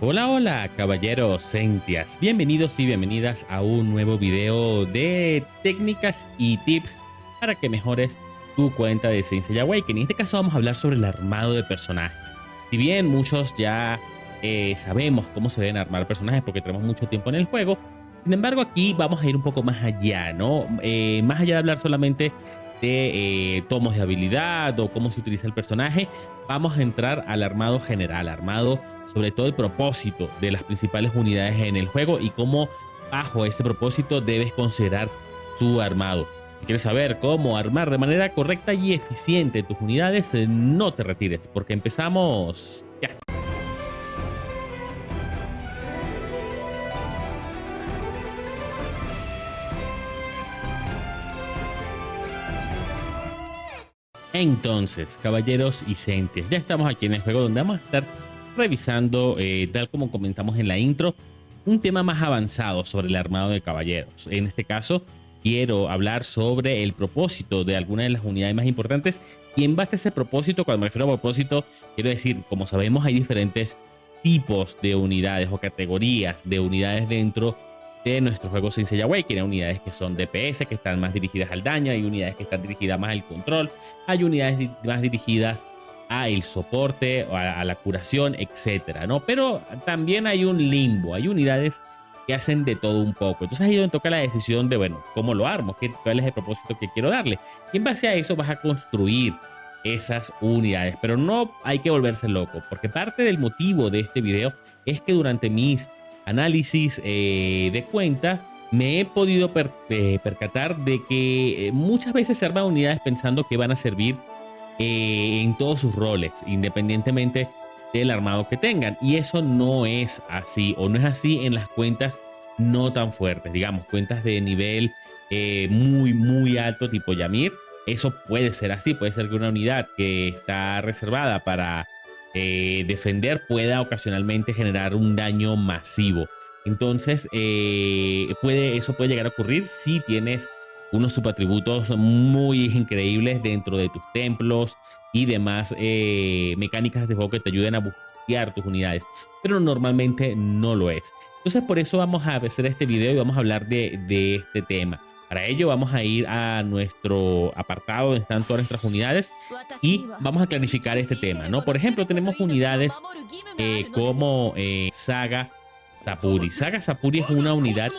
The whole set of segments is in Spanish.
Hola, hola, caballeros Sentias. Bienvenidos y bienvenidas a un nuevo video de técnicas y tips para que mejores tu cuenta de Saint Seiya Awakening. En este caso vamos a hablar sobre el armado de personajes. Si bien muchos ya sabemos cómo se deben armar personajes porque tenemos mucho tiempo en el juego, sin embargo aquí vamos a ir un poco más allá, ¿no? Más allá de hablar solamente de tomos de habilidad o cómo se utiliza el personaje, vamos a entrar al armado general, armado sobre todo el propósito de las principales unidades en el juego y cómo bajo este propósito debes considerar su armado. Si quieres saber cómo armar de manera correcta y eficiente tus unidades, no te retires porque empezamos ya. Entonces, caballeros y sentias, ya estamos aquí en el juego donde vamos a estar revisando, tal como comentamos en la intro, un tema más avanzado sobre el armado de caballeros. En este caso, quiero hablar sobre el propósito de algunas de las unidades más importantes y en base a ese propósito, cuando me refiero a propósito, quiero decir, como sabemos, hay diferentes tipos de unidades o categorías de unidades dentro de nuestro juego Saint Seiya Awakening. Hay unidades que son DPS, que están más dirigidas al daño, hay unidades que están dirigidas más al control, hay unidades más dirigidas a el soporte, a la curación, etcétera, ¿no? Pero también hay un limbo, hay unidades que hacen de todo un poco. Entonces ahí es donde toca la decisión de, bueno, ¿cómo lo armo? ¿Cuál es el propósito que quiero darle? Y en base a eso vas a construir esas unidades, pero no hay que volverse loco, porque parte del motivo de este video es que durante mis análisis de cuenta me he podido percatar de que muchas veces se arman unidades pensando que van a servir en todos sus roles, independientemente del armado que tengan. Y eso no es así, o no es así en las cuentas no tan fuertes, digamos, cuentas de nivel muy alto tipo Yamir. Eso puede ser así, puede ser que una unidad que está reservada para defender pueda ocasionalmente generar un daño masivo. Entonces, eso puede llegar a ocurrir si tienes unos subatributos muy increíbles dentro de tus templos y demás mecánicas de juego que te ayuden a bustear tus unidades, pero normalmente no lo es. Entonces por eso vamos a hacer este video y vamos a hablar de este tema. Para ello vamos a ir a nuestro apartado donde están todas nuestras unidades y vamos a clarificar este tema, ¿no? Por ejemplo, tenemos unidades como Saga Sapuri. Saga Sapuri es una unidad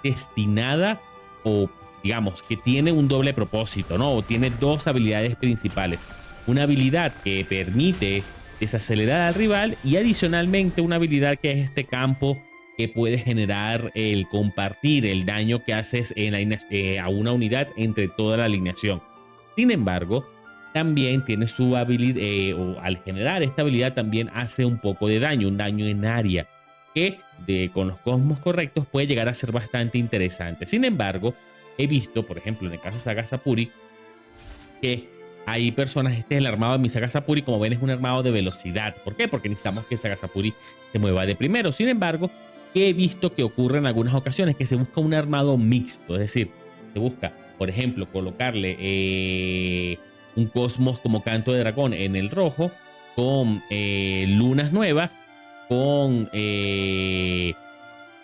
destinada o digamos que tiene un doble propósito, ¿no? O tiene dos habilidades principales. Una habilidad que permite desacelerar al rival y adicionalmente una habilidad que es este campo que puede generar el compartir el daño que haces a una unidad entre toda la alineación. Sin embargo, también tiene su habilidad, o al generar esta habilidad también hace un poco de daño, un daño en área, que con los cosmos correctos puede llegar a ser bastante interesante. Sin embargo, he visto, por ejemplo, en el caso de Saga Sapuri, que hay personas, este es el armado de mi Saga Sapuri, como ven es un armado de velocidad. ¿Por qué? Porque necesitamos que Saga Sapuri se mueva de primero. Sin embargo, he visto que ocurre en algunas ocasiones que se busca un armado mixto, es decir, se busca, por ejemplo, colocarle un cosmos como canto de dragón en el rojo, con lunas nuevas, con cielo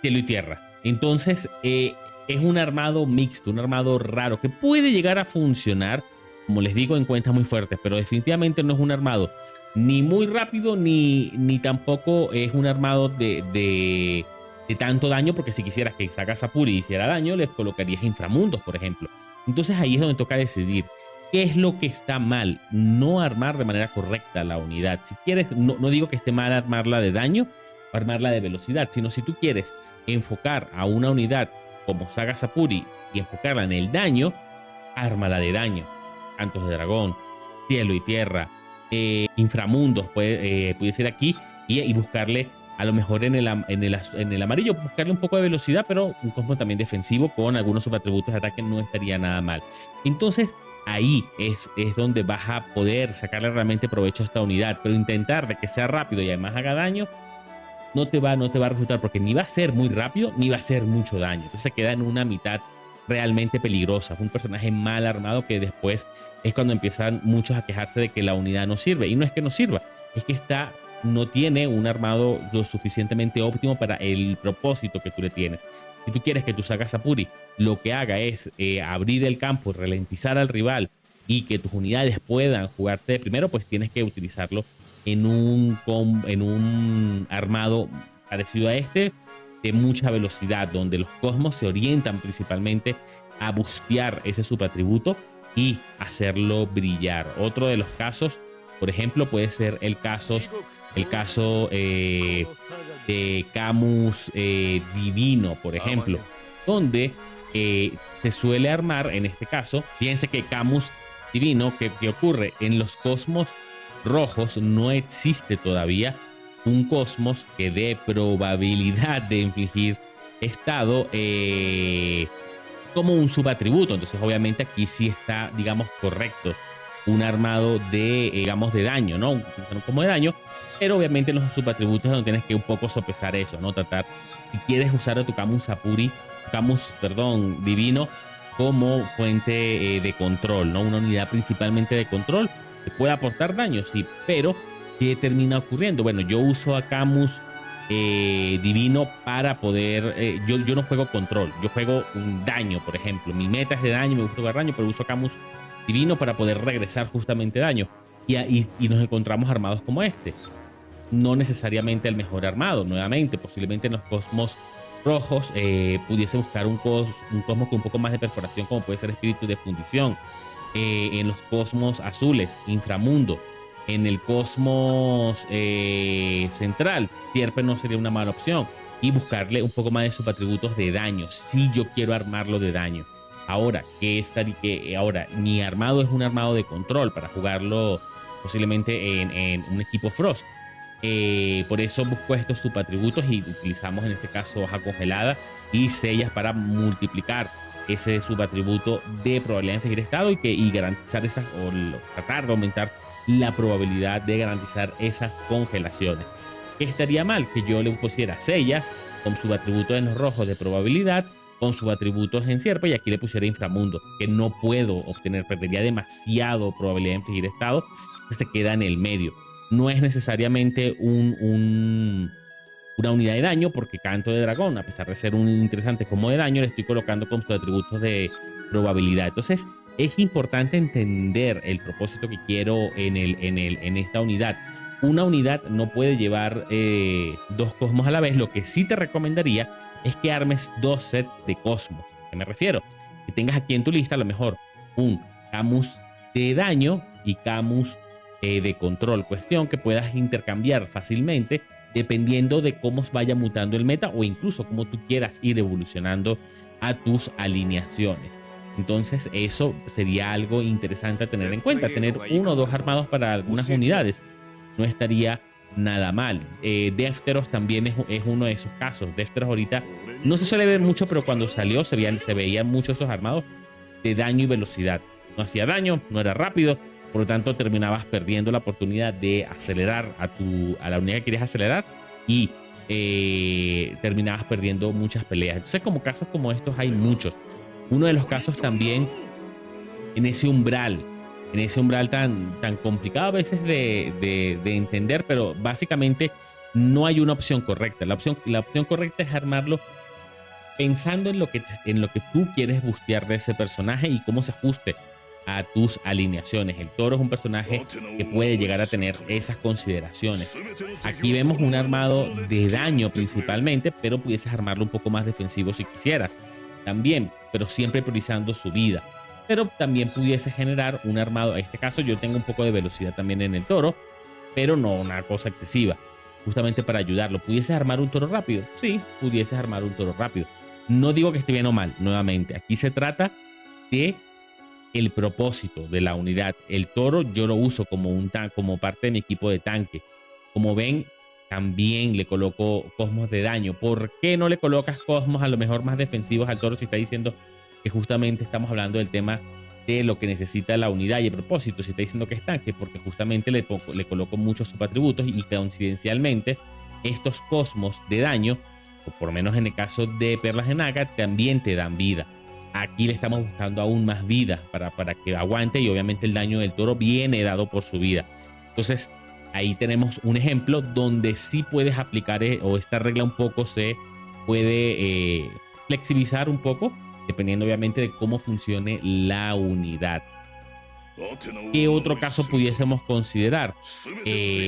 y tierra. Entonces, es un armado mixto, un armado raro que puede llegar a funcionar, como les digo, en cuentas muy fuertes, pero definitivamente no es un armado ni muy rápido ni tampoco es un armado de tanto daño, porque si quisieras que Saga Sapuri hiciera daño, les colocarías inframundos, por ejemplo. Entonces ahí es donde toca decidir qué es lo que está mal, no armar de manera correcta la unidad. Si quieres, no digo que esté mal armarla de daño o armarla de velocidad, sino si tú quieres enfocar a una unidad como Saga Sapuri y enfocarla en el daño, ármala de daño. Cantos de dragón, cielo y tierra, inframundos, puede ser aquí y buscarle a lo mejor en el amarillo, buscarle un poco de velocidad, pero un cosmo también defensivo con algunos subatributos de ataque no estaría nada mal. Entonces ahí es donde vas a poder sacarle realmente provecho a esta unidad, pero intentar de que sea rápido y además haga daño no te va a resultar, porque ni va a ser muy rápido ni va a hacer mucho daño. Entonces se queda en una mitad realmente peligrosa, un personaje mal armado que después es cuando empiezan muchos a quejarse de que la unidad no sirve. Y no es que no sirva, es que está no tiene un armado lo suficientemente óptimo para el propósito que tú le tienes. Si tú quieres que tu Saga Sapuri lo que haga es abrir el campo, ralentizar al rival y que tus unidades puedan jugarse de primero, pues tienes que utilizarlo en un armado parecido a este, de mucha velocidad, donde los cosmos se orientan principalmente a bustear ese subatributo y hacerlo brillar. Otro de los casos, por ejemplo, puede ser el caso de Camus Divino, por ejemplo, donde se suele armar, en este caso, fíjense que Camus Divino, ¿qué ocurre? En los cosmos rojos no existe todavía un cosmos que dé probabilidad de infligir estado como un subatributo. Entonces, obviamente, aquí sí está, digamos, correcto un armado de, digamos, de daño, ¿no? Como de daño, pero obviamente en los subatributos es donde tienes que un poco sopesar eso, ¿no? Tratar, si quieres usar a tu Camus Sapuri, perdón, Divino, como fuente de control, ¿no? Una unidad principalmente de control que puede aportar daño, sí, pero ¿qué termina ocurriendo? Bueno, yo uso a Camus Divino para poder, yo no juego control, yo juego un daño, por ejemplo, mi meta es de daño, me gusta jugar daño, pero uso a Camus Divino para poder regresar justamente daño y nos encontramos armados como este. No necesariamente el mejor armado, nuevamente, posiblemente en los cosmos rojos pudiese buscar un cosmos con un poco más de perforación, como puede ser Espíritu de Fundición. En los cosmos azules, Inframundo. En el cosmos central, Tierpe no sería una mala opción. Y buscarle un poco más de sus atributos de daño, si yo quiero armarlo de daño. Ahora, ahora mi armado es un armado de control para jugarlo posiblemente en un equipo Frost. Por eso busco estos subatributos y utilizamos en este caso hoja congelada y sellas para multiplicar ese subatributo de probabilidad de infligir estado y garantizar esas, o tratar de aumentar la probabilidad de garantizar esas congelaciones. Estaría mal que yo le pusiera sellas con subatributos en los rojos de probabilidad, con subatributos en sierpe, y aquí le pusiera inframundo, que no puedo obtener, perdería demasiado probabilidad de infligir estado, que se queda en el medio. No es necesariamente una unidad de daño, porque Canto de Dragón, a pesar de ser un interesante como de daño, le estoy colocando con sus atributos de probabilidad. Entonces, es importante entender el propósito que quiero en esta unidad. Una unidad no puede llevar dos cosmos a la vez. Lo que sí te recomendaría es que armes dos sets de cosmos. ¿A qué me refiero? Que tengas aquí en tu lista a lo mejor un Camus de daño y Camus de control. Cuestión que puedas intercambiar fácilmente dependiendo de cómo vaya mutando el meta o incluso cómo tú quieras ir evolucionando a tus alineaciones. Entonces eso sería algo interesante a tener en cuenta. Tener uno o dos armados para algunas unidades no estaría nada mal. Defteros también es uno de esos casos. Defteros ahorita no se suele ver mucho, pero cuando salió se veían mucho estos armados de daño y velocidad. No hacía daño, no era rápido, por lo tanto terminabas perdiendo la oportunidad de acelerar a la unidad que querías acelerar y terminabas perdiendo muchas peleas. Entonces, como casos como estos hay muchos. Uno de los casos también en ese umbral tan complicado a veces de entender, pero básicamente no hay una opción correcta. La opción correcta es armarlo pensando en lo que tú quieres bustear de ese personaje y cómo se ajuste a tus alineaciones. El toro es un personaje que puede llegar a tener esas consideraciones. Aquí vemos un armado de daño principalmente, pero pudieses armarlo un poco más defensivo si quisieras también, pero siempre priorizando su vida. Pero también pudiese generar un armado. En este caso yo tengo un poco de velocidad también en el toro, pero no una cosa excesiva, justamente para ayudarlo. ¿Pudieses armar un toro rápido? Sí, pudieses armar un toro rápido. No digo que esté bien o mal, nuevamente. Aquí se trata de el propósito de la unidad. El toro yo lo uso como parte de mi equipo de tanque. Como ven, también le coloco cosmos de daño. ¿Por qué no le colocas cosmos a lo mejor más defensivos al toro si está diciendo que justamente estamos hablando del tema de lo que necesita la unidad y el propósito? Si está diciendo que es tanque, porque justamente le coloco muchos subatributos y coincidencialmente estos cosmos de daño, o por lo menos en el caso de Perlas de Naga, también te dan vida. Aquí le estamos buscando aún más vida para que aguante, y obviamente el daño del toro viene dado por su vida. Entonces, ahí tenemos un ejemplo donde sí puedes aplicar o esta regla un poco se puede flexibilizar un poco, dependiendo obviamente de cómo funcione la unidad. ¿Qué otro caso pudiésemos considerar?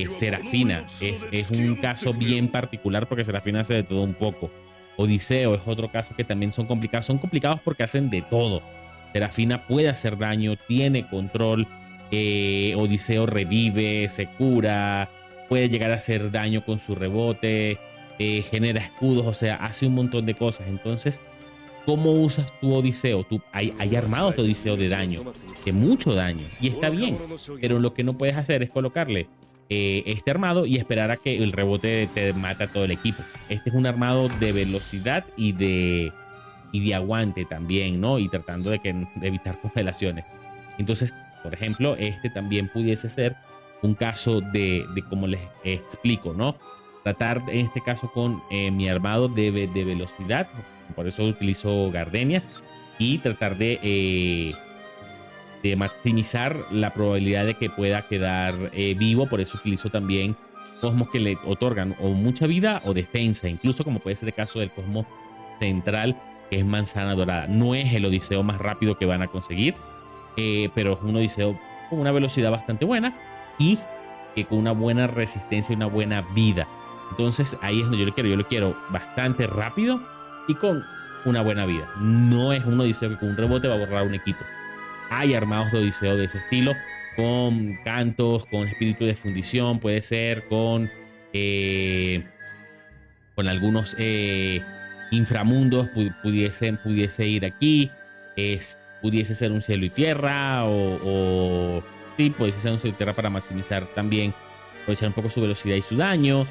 Serafina es un caso bien particular porque Serafina hace de todo un poco. Odiseo es otro caso que también son complicados. Son complicados porque hacen de todo. Serafina puede hacer daño, tiene control. Odiseo revive, se cura, puede llegar a hacer daño con su rebote, genera escudos, o sea, hace un montón de cosas. Entonces, ¿cómo usas tu Odiseo? Hay armados de Odiseo de daño, de mucho daño, y está bien, pero lo que no puedes hacer es colocarle este armado y esperar a que el rebote te mate a todo el equipo. Este es un armado de velocidad y de aguante también, ¿no? Y tratando de evitar congelaciones. Entonces, por ejemplo, este también pudiese ser un caso de como les explico, ¿no? Tratar en este caso con mi armado de velocidad, por eso utilizo gardenias, y tratar de maximizar la probabilidad de que pueda quedar vivo. Por eso utilizo también cosmos que le otorgan o mucha vida o defensa, incluso como puede ser el caso del cosmo central, que es manzana dorada. No es el Odiseo más rápido que van a conseguir, pero es un Odiseo con una velocidad bastante buena y con una buena resistencia y una buena vida. Entonces ahí es donde yo lo quiero bastante rápido y con una buena vida. No es un Odiseo que con un rebote va a borrar un equipo. Hay armados de Odiseo de ese estilo, con cantos, con espíritu de fundición, puede ser con algunos inframundos, pudiese ir aquí, pudiese ser un cielo y tierra, o sí, pudiese ser un cielo y tierra para maximizar también, aprovechar un poco su velocidad y su daño.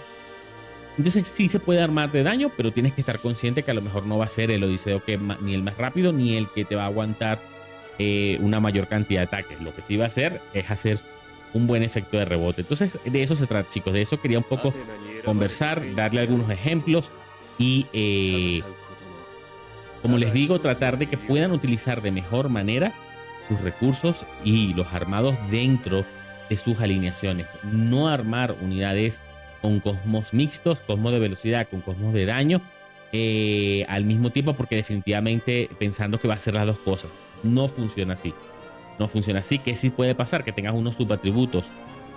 Entonces sí se puede armar de daño, pero tienes que estar consciente que a lo mejor no va a ser el Odiseo que ni el más rápido ni el que te va a aguantar una mayor cantidad de ataques. Lo que sí va a hacer es hacer un buen efecto de rebote. Entonces de eso se trata, chicos. De eso quería un poco conversar, darle algunos ejemplos y como les digo, tratar de que puedan utilizar de mejor manera sus recursos y los armados dentro de sus alineaciones. No armar unidades con cosmos mixtos, cosmos de velocidad con cosmos de daño al mismo tiempo, porque definitivamente pensando que va a hacer las dos cosas. No funciona así. No funciona así. Que sí puede pasar que tengas unos subatributos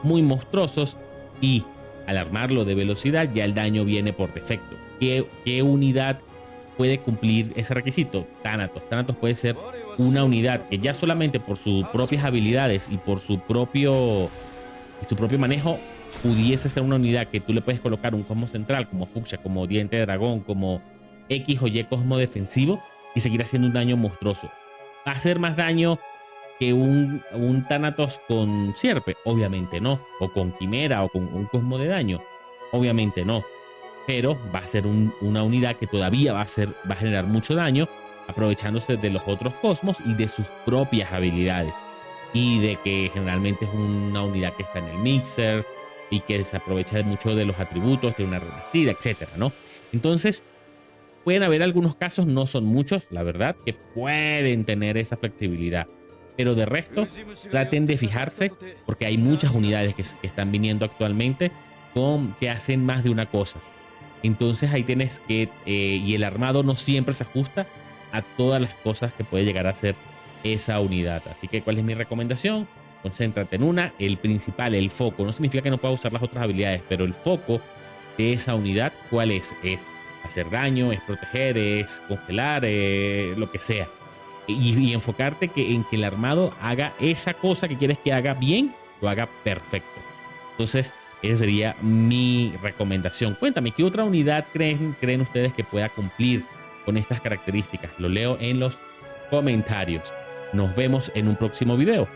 muy monstruosos y al armarlo de velocidad ya el daño viene por defecto. ¿Qué unidad puede cumplir ese requisito? Thanatos. Thanatos puede ser una unidad que ya solamente por sus propias habilidades y por su propio manejo pudiese ser una unidad que tú le puedes colocar un cosmo central como Fucsia, como Diente de Dragón, como X o Y cosmo defensivo y seguir haciendo un daño monstruoso. ¿Va a hacer más daño que un Thanatos con Sierpe? Obviamente no. O con Quimera o con un cosmo de daño. Obviamente no. Pero va a ser una unidad que todavía va a generar mucho daño, aprovechándose de los otros cosmos y de sus propias habilidades. Y de que generalmente es una unidad que está en el mixer y que se aprovecha de mucho de los atributos de una renacida, etcétera, ¿no? Entonces, pueden haber algunos casos, no son muchos, la verdad, que pueden tener esa flexibilidad. Pero de resto, traten de fijarse, porque hay muchas unidades que están viniendo actualmente que hacen más de una cosa. Entonces ahí tienes que, y el armado no siempre se ajusta a todas las cosas que puede llegar a hacer esa unidad. Así que, ¿cuál es mi recomendación? Concéntrate en una, el principal, el foco. No significa que no puedas usar las otras habilidades, pero el foco de esa unidad, ¿cuál es? Es hacer daño, es proteger, es congelar, lo que sea. Y enfocarte en que el armado haga esa cosa que quieres que haga bien, lo haga perfecto. Entonces, esa sería mi recomendación. Cuéntame, ¿qué otra unidad creen ustedes que pueda cumplir con estas características? Lo leo en los comentarios. Nos vemos en un próximo video.